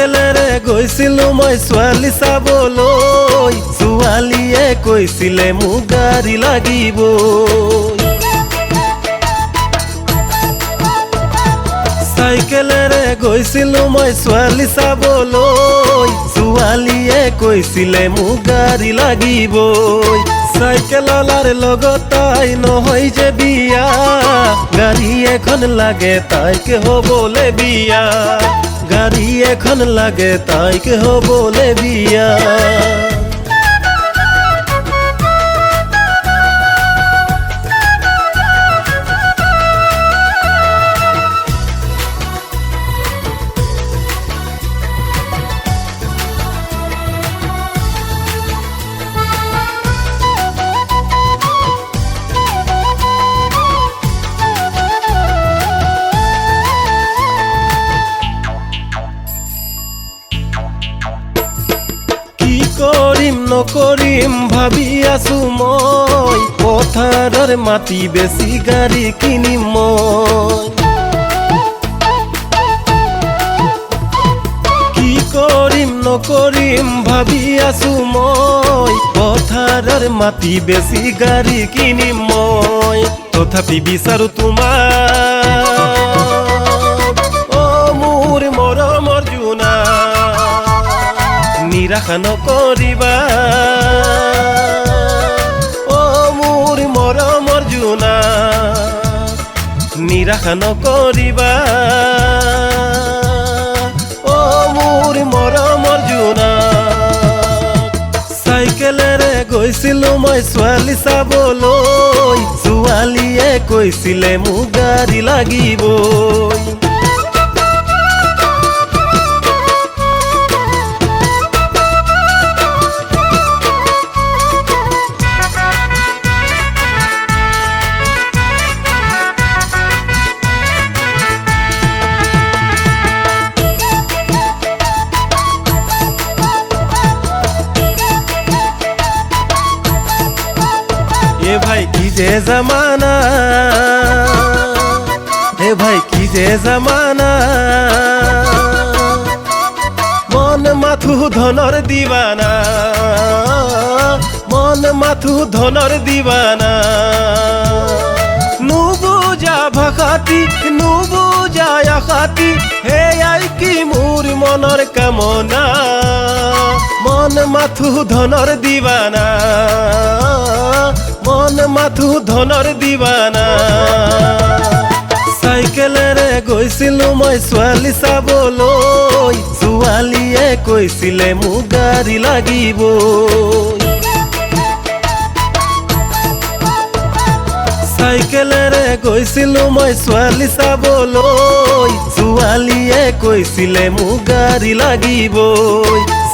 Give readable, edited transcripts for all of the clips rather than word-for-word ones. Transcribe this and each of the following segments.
চাইকেলেৰে গৈছিলো মই ছোৱালী চাবলৈ, ছোৱালীয়ে কৈছিলে মোক গাড়ী লাগিব। চাইকেলেৰে গৈছিলো মই ছোৱালী চাবলৈ, ছোৱালীয়ে কৈছিলে মোক গাড়ী লাগিব। চাইকেললাৰ লগত তাই নহয় যে বিয়া, গাড়ী এখন লাগে তাইকে হ'বলে বিয়া, গাড়ী এখন লাগে তাইকে হ'বলে বিয়া। কৰিম নকৰিম ভাবি আছো মই, পথাৰৰ মাটি বেছি গাড়ী কিনিম মই। কি কৰিম নকৰিম ভাবি আছো মই, পথাৰৰ মাটি বেছি গাড়ী কিনিম মই। তথাপি বিচাৰো তোমাক, অ মোৰ মৰমৰ জোনা, নিৰাশা নকৰিবা, অ মোৰ মৰমৰ জোনা, নিৰাশা নকৰিবা, অ মোৰ মৰমৰ জোনা। চাইকেলেৰে গৈছিলো মই ছোৱালী চাবলৈ, ছোৱালীয়ে কৈছিলে মোক গাড়ী লাগিব। ए भाई की जे जमाना, ए भाई की जे जमाना, मन माथु धनर दीवाना, मन माथु धनर दीवाना। नुबुझा भाषाती नुबুজা আশাতি, হে আই কি মোৰ মনৰ কামনা, মন মাথু ধনৰ দিবানা, মন মাথু ধনৰ দিবানা। চাইকেলেৰে গৈছিলো মই ছোৱালী চাবলৈ, ছোৱালীয়ে কৈছিলে মোক গাড়ী লাগিব। চাইকেলেৰে গৈছিলো মই ছোৱালী চাবলৈ, ছোৱালীয়ে কৈছিলে মোক গাড়ী লাগিব।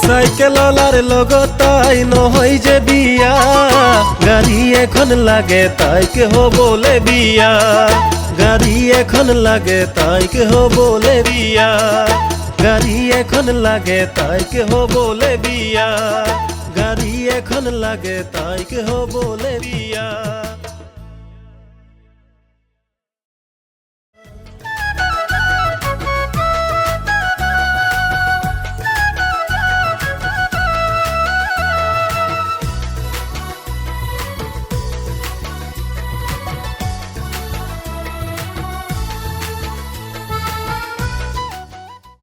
চাইকেললাৰ লগত তাই নহয় যে বিয়া, গাড়ী এখন লাগে তাইকে হ'বলে বিয়া, গাড়ী এখন লাগে তাইকে হ'বলে বিয়া, গাড়ী এখন লাগে তাইকে হ'বলে বিয়া, গাড়ী এখন লাগে তাইকে হ'বলে বিয়া।